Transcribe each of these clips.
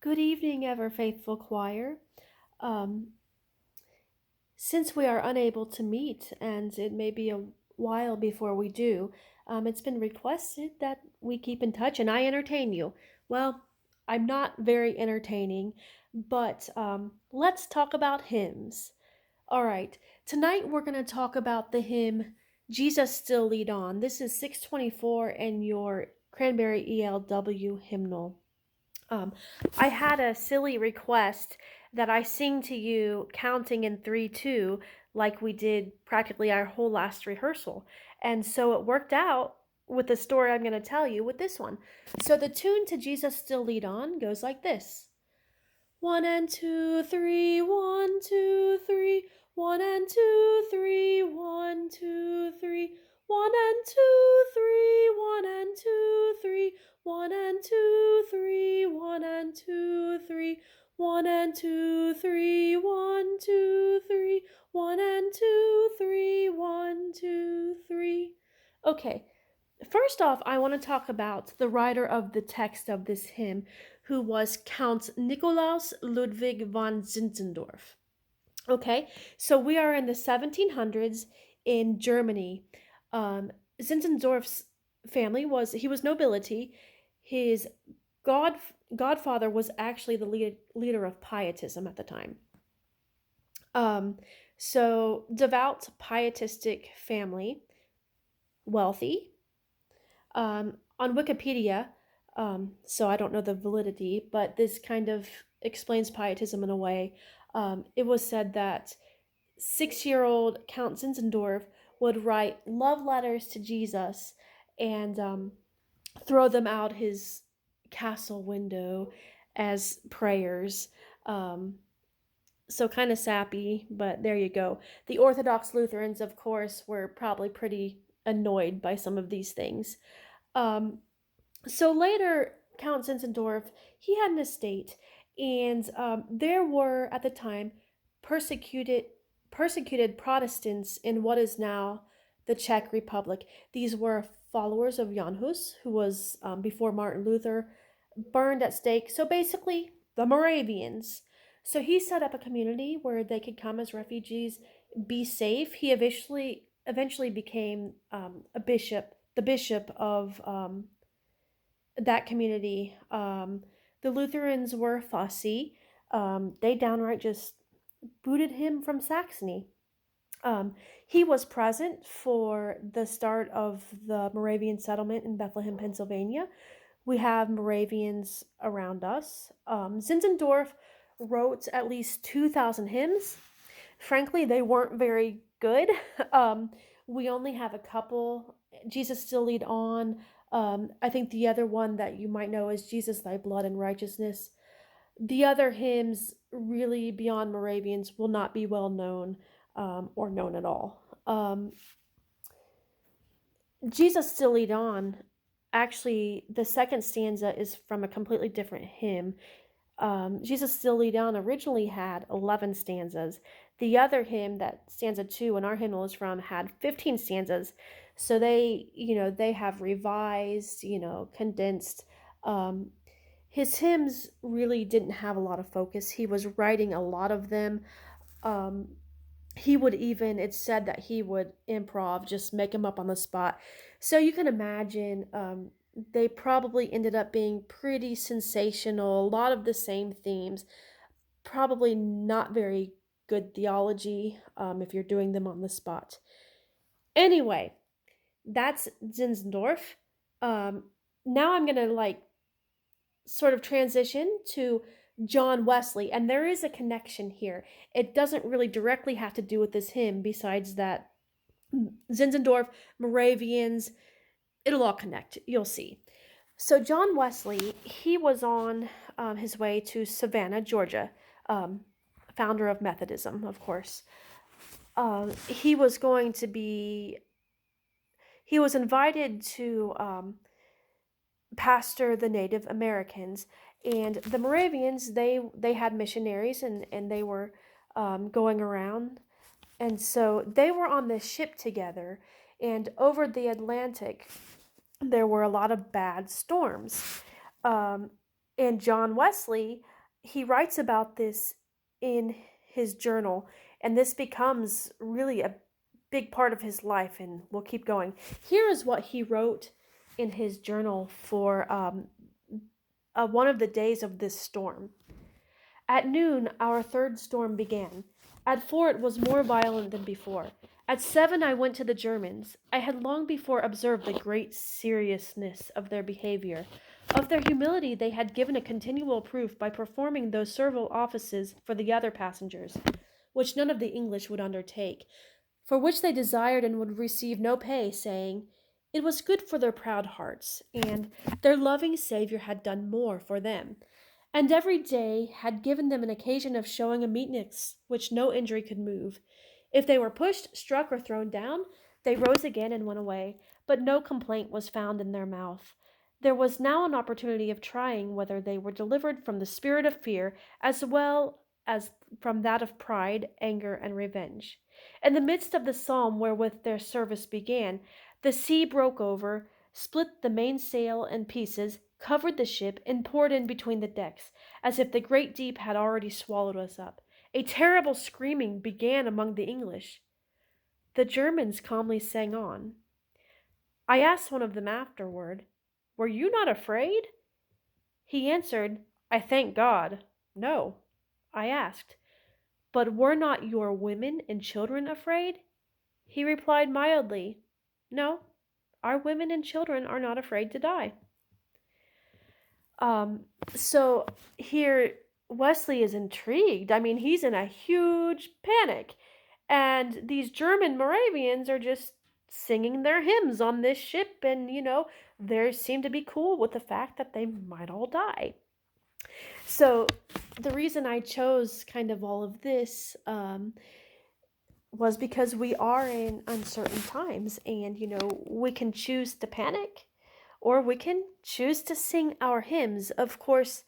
Good evening, ever faithful choir. Um, since we are unable to meet, and it may be a while before we do, it's been requested that we keep in touch and I entertain you. Well, I'm not very entertaining, but let's talk about hymns. All right, tonight we're going to talk about the hymn Jesus Still Lead On. This is 624 and your Cranberry ELW hymnal. Um, I had a silly request that I sing to you counting in 3-2, like we did practically our whole last rehearsal. And so it worked out with the story I'm going to tell you with this one. So the tune to Jesus Still Lead On goes like this: 1 and 2, 3, 1, 2, 3, 1 and 2, 3, 1, 2, 3, 1 and 2, 3, 1 and 2, 3, 1 and 2, 3, 1 and 2, 3, 1 and 2, 3, 1, 2, 3, 1 and 2, 3, 1, 2, 3. Okay, first off, I want to talk about the writer of the text of this hymn, who was Count Nikolaus Ludwig von Zinzendorf. Okay, so we are in the 1700s in Germany. Zinzendorf's family was nobility. His god godfather was actually the leader of pietism at the time. Um, so devout pietistic family, wealthy. On Wikipedia, so I don't know the validity, but this kind of explains pietism in a way. It was said that 6-year-old Count Zinzendorf would write love letters to Jesus and throw them out his castle window as prayers. Um, so kind of sappy, but there you go. The Orthodox Lutherans, of course, were probably pretty annoyed by some of these things. Um, so later, Count Zinzendorf, he had an estate, and there were at the time persecuted persecuted Protestants in what is now the Czech Republic. These were followers of Jan Hus, who was before Martin Luther, burned at stake. So basically, the Moravians. So he set up a community where they could come as refugees, be safe. He eventually became a bishop, the bishop of that community. The Lutherans were fussy. They downright just booted him from Saxony. He was present for the start of the Moravian settlement in Bethlehem, Pennsylvania. We have Moravians around us. Zinzendorf wrote at least 2,000 hymns. Frankly, they weren't very good. Um, we only have a couple. Jesus Still Lead On. I think the other one that you might know is Jesus, Thy Blood and Righteousness. The other hymns, really beyond Moravians, will not be well known or known at all. Jesus Still Lead On, actually, the second stanza is from a completely different hymn. Jesus Still Lead On originally had 11 stanzas. The other hymn, that stanza 2 in our hymnal is from, had 15 stanzas. So they have revised, condensed. His hymns really didn't have a lot of focus. He was writing a lot of them. Um, it's said that he would improv, just make them up on the spot. So you can imagine they probably ended up being pretty sensational, a lot of the same themes, probably not very good theology if you're doing them on the spot. Anyway, that's Zinzendorf. Now I'm going to sort of transition to John Wesley, and there is a connection here. It doesn't really directly have to do with this hymn, besides that Zinzendorf, Moravians, it'll all connect. You'll see. So John Wesley, he was on his way to Savannah, Georgia, founder of Methodism, of course. He was going to be. He was invited to pastor the Native Americans, and the Moravians. They had missionaries, and they were going around, and so they were on this ship together, and over the Atlantic there were a lot of bad storms. Um, And John Wesley, he writes about this in his journal, and this becomes really a big part of his life, and we'll keep going. Here is what he wrote in his journal for one of the days of this storm. At noon, our third storm began. At 4, it was more violent than before. At 7, I went to the Germans. I had long before observed the great seriousness of their behavior. Of their humility they had given a continual proof by performing those servile offices for the other passengers, which none of the English would undertake, for which they desired and would receive no pay, saying, it was good for their proud hearts, and their loving Saviour had done more for them, and every day had given them an occasion of showing a meekness which no injury could move. If they were pushed, struck, or thrown down, they rose again and went away, but no complaint was found in their mouth. There was now an opportunity of trying whether they were delivered from the spirit of fear as well as from that of pride, anger, and revenge. In the midst of the psalm wherewith their service began, the sea broke over, split the mainsail in pieces, covered the ship, and poured in between the decks, as if the great deep had already swallowed us up. A terrible screaming began among the English. The Germans calmly sang on. I asked one of them afterward, were you not afraid? He answered, I thank God, no. I asked, but were not your women and children afraid? He replied mildly, no, our women and children are not afraid to die. So here Wesley is intrigued. I mean, he's in a huge panic. And these German Moravians are just singing their hymns on this ship, and, they seem to be cool with the fact that they might all die. So the reason I chose kind of all of this was because we are in uncertain times, and, we can choose to panic, or we can choose to sing our hymns. Of course,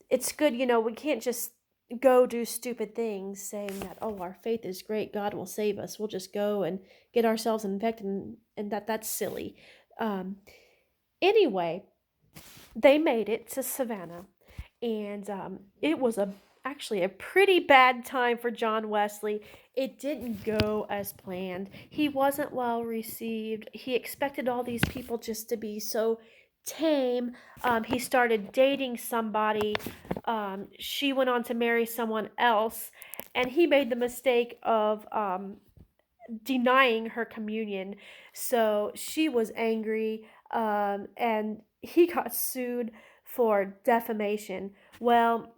it's good, we can't just go do stupid things saying that, oh, our faith is great, God will save us. We'll just go and get ourselves infected, and that's silly. Anyway, they made it to Savannah, and it was actually a pretty bad time for John Wesley. It didn't go as planned. He wasn't well received. He expected all these people just to be so tame. He started dating somebody. She went on to marry someone else, and he made the mistake of denying her communion. So she was angry, and he got sued for defamation. Well,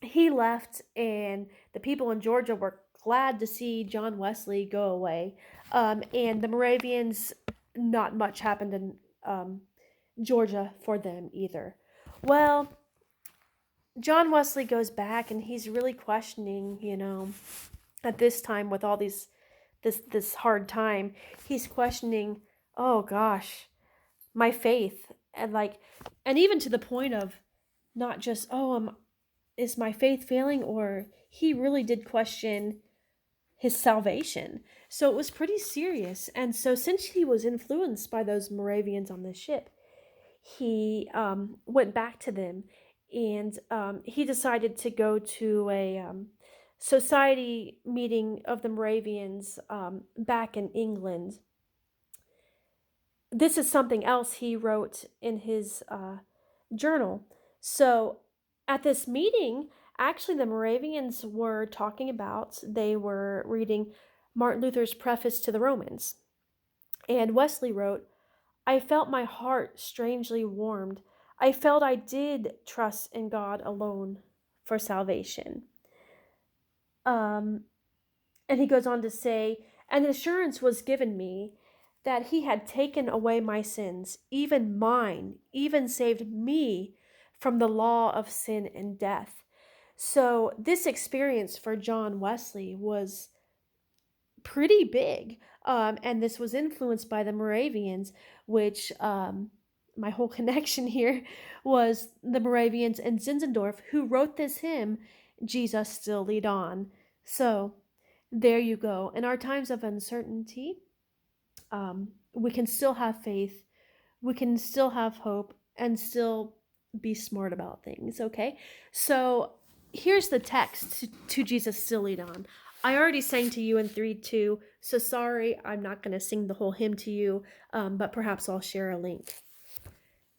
he left, and the people in Georgia were glad to see John Wesley go away. And the Moravians, not much happened in Georgia for them either. Well, John Wesley goes back, and he's really questioning, at this time with all this hard time, he's questioning, oh gosh, my faith, and even to the point of not just, is my faith failing, or he really did question his salvation. So it was pretty serious. And so since he was influenced by those Moravians on the ship, he went back to them, and he decided to go to a society meeting of the Moravians back in England. This is something else he wrote in his journal. So at this meeting, actually the Moravians were talking about, they were reading Martin Luther's preface to the Romans. And Wesley wrote, I felt my heart strangely warmed. I felt I did trust in God alone for salvation. And he goes on to say, an assurance was given me that he had taken away my sins, even mine, even saved me from the law of sin and death. So this experience for John Wesley was pretty big. And this was influenced by the Moravians, which my whole connection here was the Moravians and Zinzendorf, who wrote this hymn, Jesus Still Lead On. So there you go. In our times of uncertainty, we can still have faith. we can still have hope and still be smart about things, okay? So here's the text to Jesus Still Lead On. I already sang to you in 3-2, so sorry, I'm not going to sing the whole hymn to you, but perhaps I'll share a link.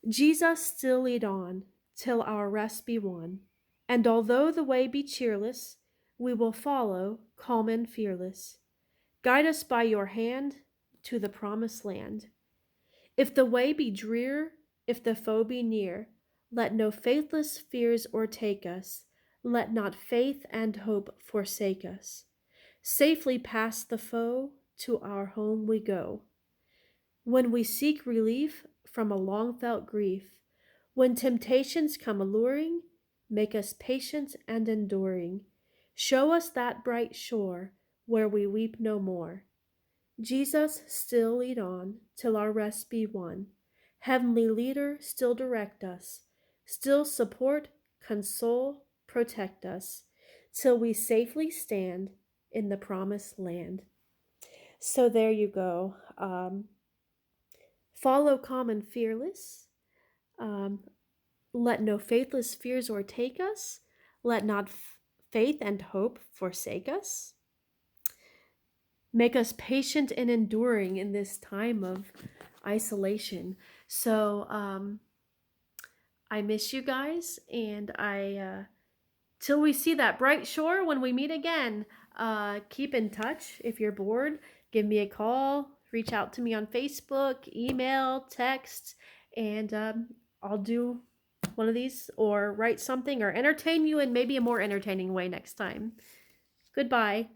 Jesus still lead on, till our rest be won, and although the way be cheerless, we will follow, calm and fearless. Guide us by your hand to the promised land. If the way be drear, if the foe be near, let no faithless fears o'ertake us, let not faith and hope forsake us. Safely past the foe, to our home we go. When we seek relief from a long-felt grief, when temptations come alluring, make us patient and enduring. Show us that bright shore where we weep no more. Jesus, still lead on till our rest be won. Heavenly leader, still direct us, still support, console, protect us, till we safely stand in the promised land. So there you go. Follow calm and fearless. Um, Let no faithless fears o'ertake us. Let not faith and hope forsake us. Make us patient and enduring in this time of isolation. So I miss you guys, and till we see that bright shore when we meet again, keep in touch. If you're bored, give me a call, reach out to me on Facebook, email, text, and I'll do one of these or write something or entertain you in maybe a more entertaining way next time. Goodbye.